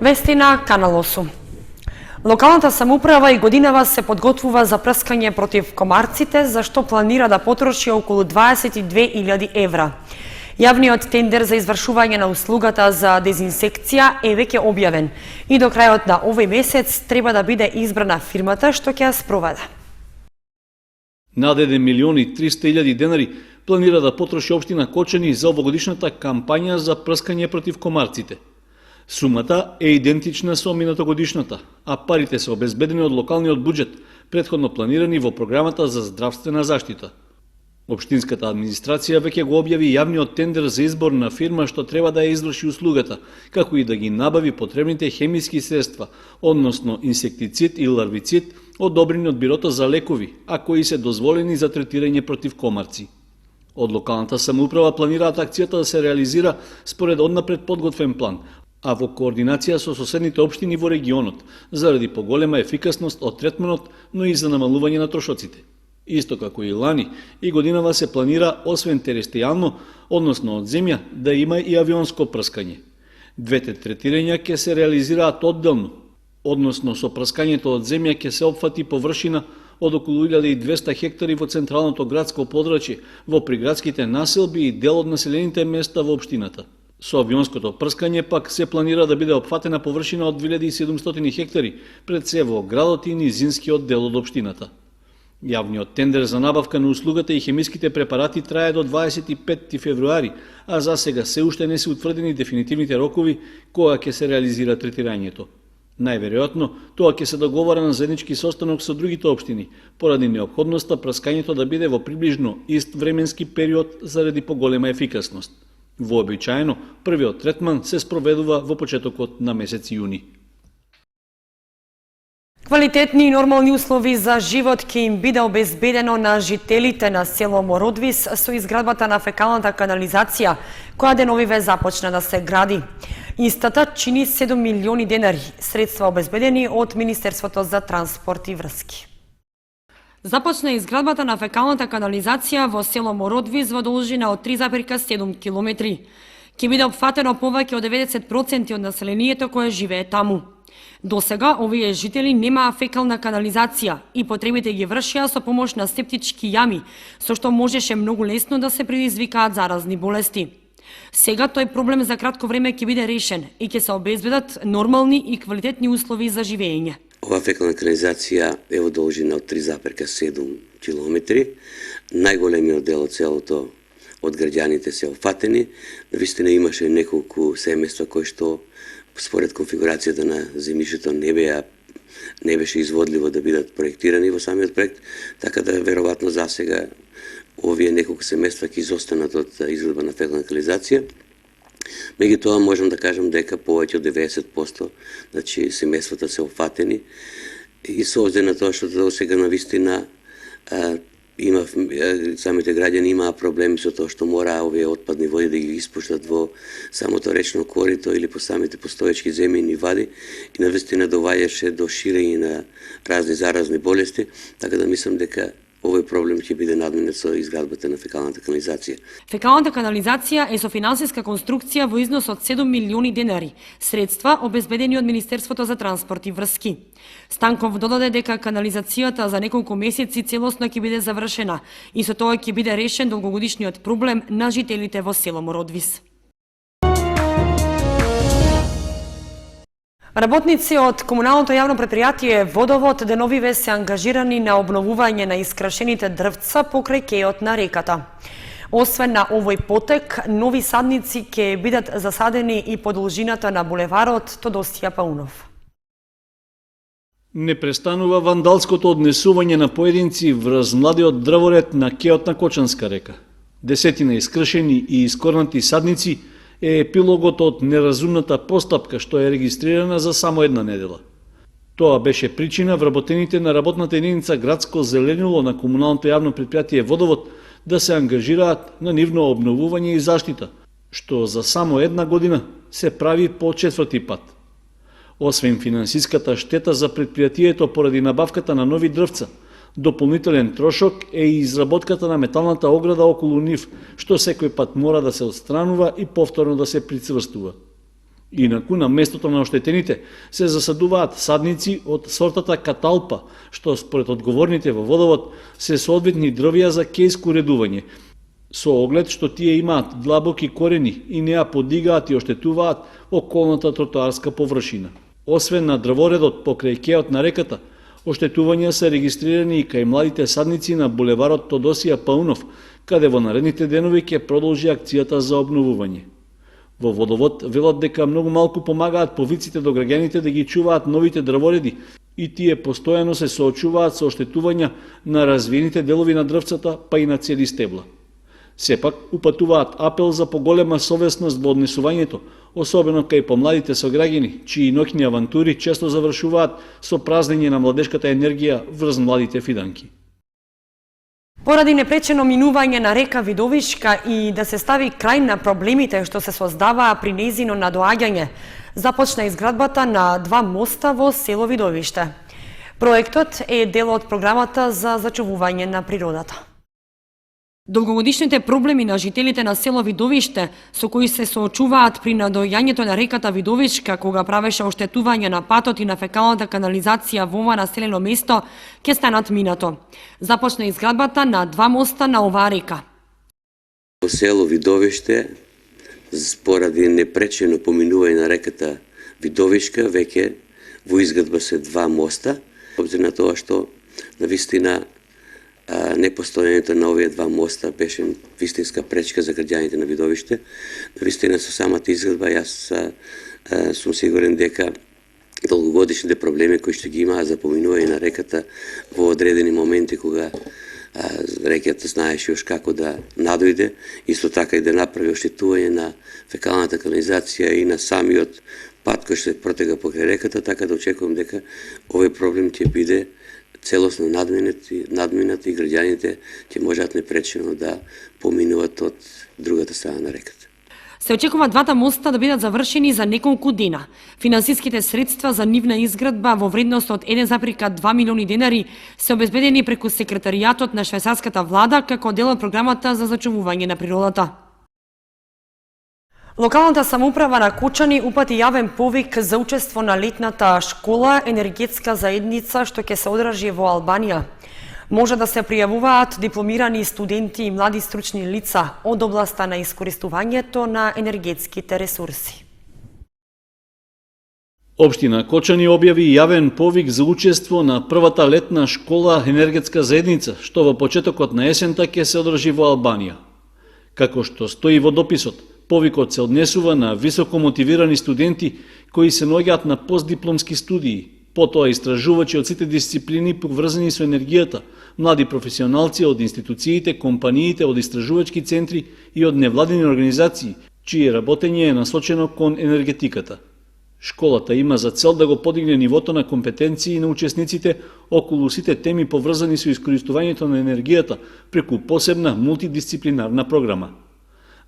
Вести на Канал 8. Локалната самоуправа и годинава се подготвува за прскање против комарците, за што планира да потроши околу 22.000 евра. Јавниот тендер за извршување на услугата за дезинсекција е веќе објавен и до крајот на овој месец треба да биде избрана фирмата што ќе ја спроведе. Над 1.300.000 денари планира да потроши општина Кочани за овогодишната кампања за прскање против комарците. Сумата е идентична со минатогодишната, а парите се обезбедени од локалниот буџет, претходно планирани во програмата за здравствена заштита. Општинската администрација веќе го објави јавниот тендер за избор на фирма што треба да ја изврши услугата, како и да ги набави потребните хемиски средства, односно инсектицид и ларвицид, одобрени од Бирото за лекови, а кои се дозволени за третирање против комарци. Од локалната самоуправа планираат акцијата да се реализира според однапред подготвен план, а во координација со соседните општини во регионот, заради поголема ефикасност од третманот, но и за намалување на трошоците. Исто како и лани, и годинава се планира, освен терестријално, односно од земја, да има и авионско прскање. Двете третирања ќе се реализираат одделно, односно со прскањето од земја ќе се опфати површина од околу 1200 хектари во централното градско подрачје, во приградските населби и дел од населените места во општината. Со авионското прскање пак се планира да биде опфатена површина од 2700 хектари, пред се во градот и низинскиот дел од општината. Јавниот тендер за набавка на услугата и хемиските препарати трае до 25 февруари, а за сега се уште не се утврдени дефинитивните рокови кога ќе се реализира третирањето. Најверојатно, тоа ќе се договара на заеднички состанок со другите општини, поради неопходноста прскањето да биде во приближно ист временски период заради поголема ефикасност. Вообичаено, првиот третман се спроведува во почетокот на месец јуни. Квалитетни и нормални услови за живот ќе им биде обезбедено на жителите на село Мородвис со изградбата на фекалната канализација, која деновиве започна да се гради. Истата чини 7 милиони денари, средства обезбедени од Министерството за транспорт и врски. Започна изградбата на фекалната канализација во село Мородвис во должина од 3,7 километри. Ќе биде опфатено повеќе од 90% од населението кое живее таму. До сега овие жители немаа фекална канализација и потребите ги вршеа со помош на септички јами, со што можеше многу лесно да се предизвикаат заразни болести. Сега тој проблем за кратко време ќе биде решен и ќе се обезбедат нормални и квалитетни услови за живење. Ова фекална канализација е во должина од 3,7 километри. Најголемиот дел од селото од граѓаните се опфатени. Навистина имаше неколку семејства кои што според конфигурацијата на земјишето не беше изводливо да бидат проектирани во самиот проект, така да веројатно за сега овие неколку семејства ќе изостанат од изградба на фекална канализација. Меѓутоа можам да кажам дека повеќе од 90%, значи семејствата се опфатени и со оглед на тоа што до сега навистина самите граѓани имаа проблеми со тоа што мора овие отпадни води да ги испуштат во самото речно корито или по самите постоечки земјини вади и навистина доваѓаше до ширење на разни заразни болести, така да мислам дека овој проблем ќе биде надминет со изградбата на фекалната канализација. Фекалната канализација е со финансиска конструкција во износ од 7 милиони денари, средства обезбедени од Министерството за транспорт и врски. Станков додаде дека канализацијата за неколку месеци целосно ќе биде завршена и со тоа ќе биде решен долгогодишниот проблем на жителите во село Мородвис. Работници од комуналното јавно предпријатие Водовод деновиве се ангажирани на обновување на искрашените дрвца покрај кејот на реката. Освен на овој потек, нови садници ќе бидат засадени и по должината на булеварот Тодосија Паунов. Не престанува вандалското однесување на поединци врз младиот дрворед на кејот на Кочанска река. Десетина искршени и искорнати садници е епилогот од неразумната постапка што е регистрирана за само една недела. Тоа беше причина вработените на работната единица градско зеленило на комуналното јавно предпријатие Водовод да се ангажираат на нивно обновување и заштита, што за само една година се прави по четврти пат. Освен финансиската штета за предпријатието поради набавката на нови дрвца, дополнителен трошок е и изработката на металната ограда околу нив, што секој пат мора да се отстранува и повторно да се прицврстува. Инаку, на местото на оштетените се засадуваат садници од сортата каталпа, што според одговорните во водовод се соодветни дрвја за кејско редување, со оглед што тие имаат длабоки корени и не ја подигаат и оштетуваат околната тротоарска површина. Освен на дрворедот покрај кејот на реката, оштетувања се регистрирани и кај младите садници на булеварот Тодосија Паунов, каде во наредните денови ќе продолжи акцијата за обновување. Во водовод велат дека многу малку помагаат повиците до граѓаните да ги чуваат новите дрвореди и тие постојано се соочуваат со оштетувања на развиените делови на дрвцата, па и на цели стебла. Сепак, упатуваат апел за поголема совесност во однесувањето, особено кај помладите сограѓани, чии ноќни авантури често завршуваат со празнење на младешката енергија врз младите фиданки. Поради непречено минување на река Видовишка и да се стави крај на проблемите што се создаваа при нејзино надоаѓање, започна изградбата на 2 моста во село Видовиште. Проектот е дел од програмата за зачувување на природата. Долгогодишните проблеми на жителите на село Видовиште, со кои се соочуваат при надоаѓањето на реката Видовишка, кога правеше оштетување на патот и на фекалната канализација во ова населено место, ќе станат минато. Започна изградбата на 2 моста на оваа река. Во село Видовиште, поради непречено поминување на реката Видовишка, веќе во изградба се 2 моста, обзир на тоа што навистина непостојањето на овие 2 моста беше вистинска пречка за граѓаните на Видовиште. Навистина со самата изградба јас сум сигурен дека долгогодишните проблеми кои што ги имаа за поминување на реката во одредени моменти кога реката знаеше још како да надојде, исто така и да направи оштетување на фекалната канализација и на самиот пат кој што се протега покрај реката, така да очекувам дека овој проблем ќе биде целосно надминат и граѓаните ќе можат непречено да поминуваат од другата страна на реката. Се очекува 2 моста да бидат завршени за неколку дена. Финансиските средства за нивна изградба во вредност од 1,2 милиони денари се обезбедени преку секретаријатот на швајцарската влада како дел од програмата за зачувување на природата. Локалната самоуправа на Кочани упати јавен повик за учество на летната школа енергетска заедница што ќе се одржи во Албанија. Може да се пријавуваат дипломирани студенти и млади стручни лица од областа на искористувањето на енергетските ресурси. Општина Кочани објави јавен повик за учество на првата летна школа енергетска заедница, што во почетокот на есента ќе се одржи во Албанија. Како што стои во дописот, повикот се однесува на високо мотивирани студенти кои се наоѓаат на постдипломски студии, потоа истражувачи од сите дисциплини поврзани со енергијата, млади професионалци од институциите, компаниите, од истражувачки центри и од невладини организации, чие работење е насочено кон енергетиката. Школата има за цел да го подигне нивото на компетенции на учесниците околу сите теми поврзани со искористувањето на енергијата преку посебна мултидисциплинарна програма.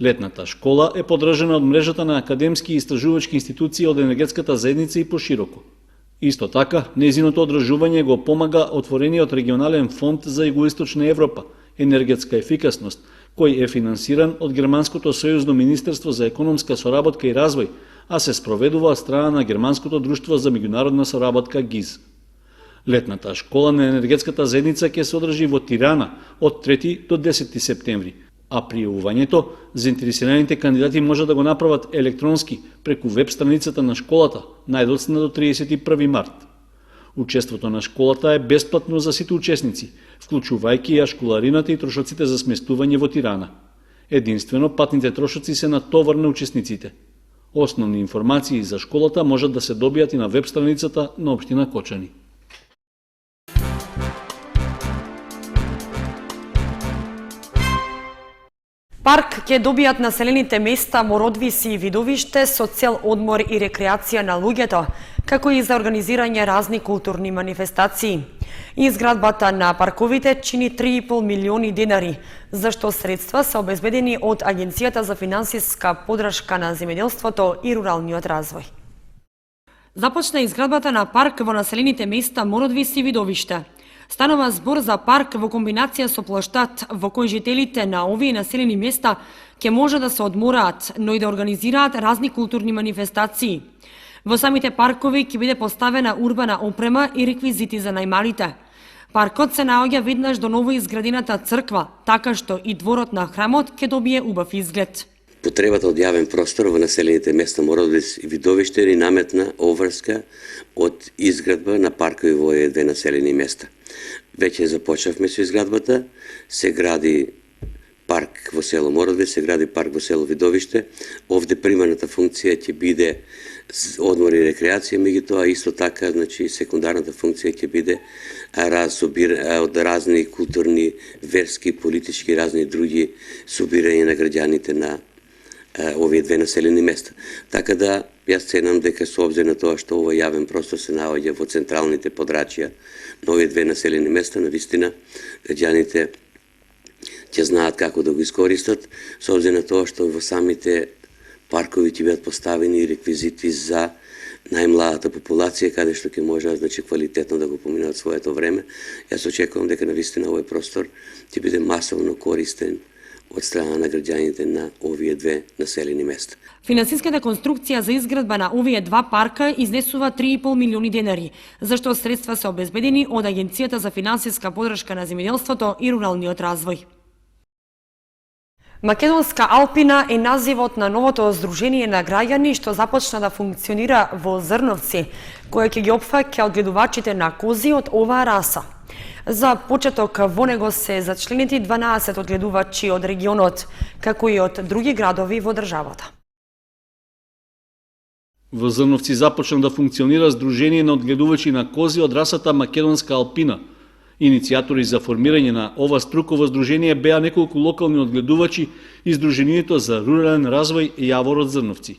Летната школа е подржана од мрежата на академски и истражувачки институции од енергетската заедница и пошироко. Исто така, нејзиното одржување го помага отворениот регионален фонд за Југоисточна Европа, енергетска ефикасност, кој е финансиран од Германското сојузно министерство за економска соработка и развој, а се спроведува од страна на Германското друштво за меѓународна соработка ГИЗ. Летната школа на енергетската заедница ќе се одржи во Тирана од 3 до 10 септември, а пријавувањето заинтересираните кандидати може да го направат електронски преку веб страницата на школата најдоцна до 31 март. Учеството на школата е бесплатно за сите учесници, вклучувајќи ја школарината и трошоците за сместување во Тирана. Единствено патните трошоци се на товар на учесниците. Основни информации за школата можат да се добијат и на веб страницата на општина Кочани. Парк ќе добијат населените места Мородвис и Видовиште со цел одмор и рекреација на луѓето, како и за организирање разни културни манифестации. Изградбата на парковите чини 3,5 милиони денари, за што средства се обезбедени од Агенцијата за финансиска поддршка на земјоделството и руралниот развој. Започна изградбата на парк во населените места Мородвис и Видовиште. Станува збор за парк во комбинација со плоштад во кој жителите на овие населени места ќе може да се одмораат, но и да организираат разни културни манифестации. Во самите паркови ќе биде поставена урбана опрема и реквизити за најмалите. Паркот се наоѓа веднаш до ново изградената црква, така што и дворот на храмот ќе добие убав изглед. Потребата од јавен простор во населените места Мородовец и Видовиште ни наметна обврска од изградба на паркови во овие две населени места. Веќе започнавме со изградбата, се гради парк во село Мородовец, се гради парк во село Видовиште. Овде примарната функција ќе биде одмор и рекреација, меѓутоа исто така, значи секундарната функција ќе биде од разни културни, верски, политички, разни други собирања на граѓаните на овие две населени места. Така да, јас ценам дека со обзир на тоа што овој јавен простор се наоѓа во централните подрачја на овие две населени места, навистина граѓаните ќе знаат како да го искористат, со обзир на тоа што во самите паркови ќе бидат поставени реквизити за најмладата популација, каде што ќе може, значи, квалитетно да го поминат своето време. Јас очекувам дека навистина овој простор ќе биде масовно користен од страна на граѓаните на овие две населени места. Финансиската конструкција за изградба на овие два парка изнесува 3,5 милиони денари, зашто средства се обезбедени од Агенцијата за финансиска подршка на земјоделството и руралниот развој. Македонска Алпина е називот на новото здружение на граѓани што започна да функционира во Зрновци, кое ќе ги опфаќа одгледувачите на кози од оваа раса. За почеток во него се зачленети 12 одгледувачи од регионот, како и од други градови во државата. Во Зрновци започна да функционира здружение на одгледувачи на кози од расата Македонска Алпина. Иницијатори за формирање на ова струково здружение беа неколку локални одгледувачи и Здруженијето за рурален развој Јавор од Зрновци.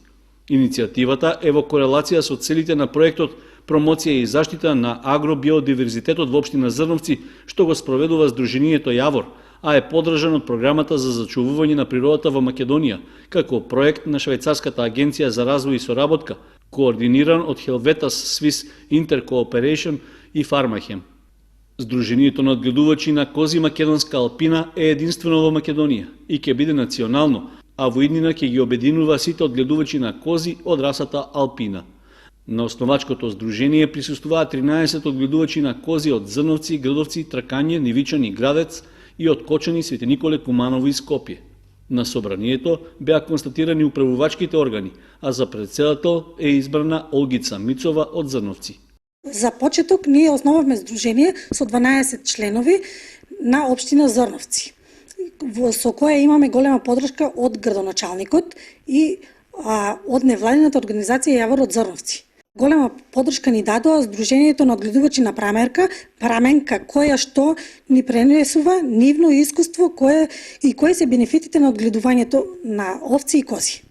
Иницијативата е во корелација со целите на проектот Промоција и заштита на агробиодиверзитетот во општина Зрновци, што го спроведува Здруженијето Јавор, а е поддржан од програмата за зачувување на природата во Македонија, како проект на Швајцарската агенција за развој и соработка, координиран од Helvetas Swiss Intercooperation и Фармахем. Здруженијето на одгледувачи на кози Македонска Алпина е единствено во Македонија и ќе биде национално, а во иднина ќе ги обединува сите одгледувачи на кози од расата Алпина. На основачкото здружение присуствуваат 13 одгледувачи на кози од Зрновци, Грдовци, Тракање, Нивичани, Градец и од Кочани, Свети Николе, Куманово и Скопје. На собранието беа констатирани управувачките органи, а за председател е избрана Олгица Мицова од Зрновци. За почеток ние основавме здружение со 12 членови на општина Зрновци, со која имаме голема поддршка од градоначалникот и од невладината организација Јавор од Зрновци. Голема поддршка ни дадоа Здруженијето на одгледувачи на Праменка, која што ни пренесува нивно искуство кои се бенефитите на одгледувањето на овци и кози.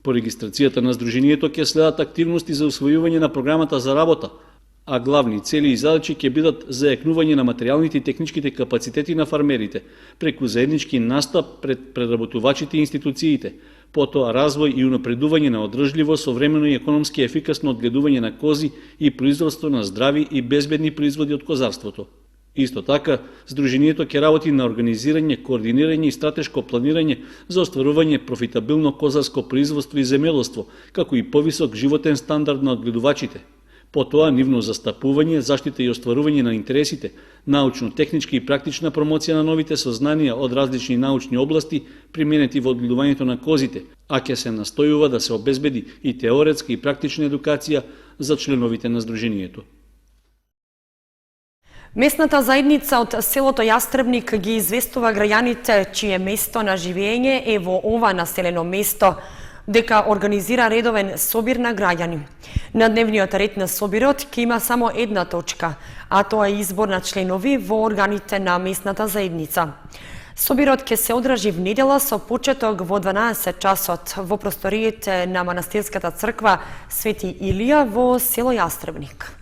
По регистрацијата на Здруженијето ќе следат активности за усвојување на програмата за работа, а главни цели и задачи ќе бидат зајакнување на материјалните и техничките капацитети на фармерите, преку заеднички настап пред преработувачите и институциите, потоа развој и унапредување на одржливо, современо и економски ефикасно одгледување на кози и производство на здрави и безбедни производи од козарството. Исто така, Здруженијето ќе работи на организирање, координирање и стратешко планирање за остварување профитабилно козарско производство и земјоделство, како и повисок животен стандард на одгледувачите. Потоа нивно застапување, заштита и остварување на интересите, научно-техничка и практична промоција на новите сознанија од различни научни области применети во одгледувањето на козите, а ќе се настојува да се обезбеди и теоретска и практична едукација за членовите на Здруженијето. Местната заедница од селото Јастребник ги известува граѓаните чие место на живење е во ова населено место, дека организира редовен собир на граѓани. На дневниот ред на собирот ќе има само една точка, а тоа е избор на членови во органите на местната заедница. Собирот ќе се одржи в недела со почеток во 12 часот во просториите на манастирската црква Свети Илија во село Јастребник.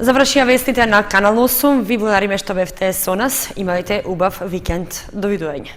Завршија вестите на Канал 8. Ви благодариме што бевте со нас. Имајте убав викенд. Довидување.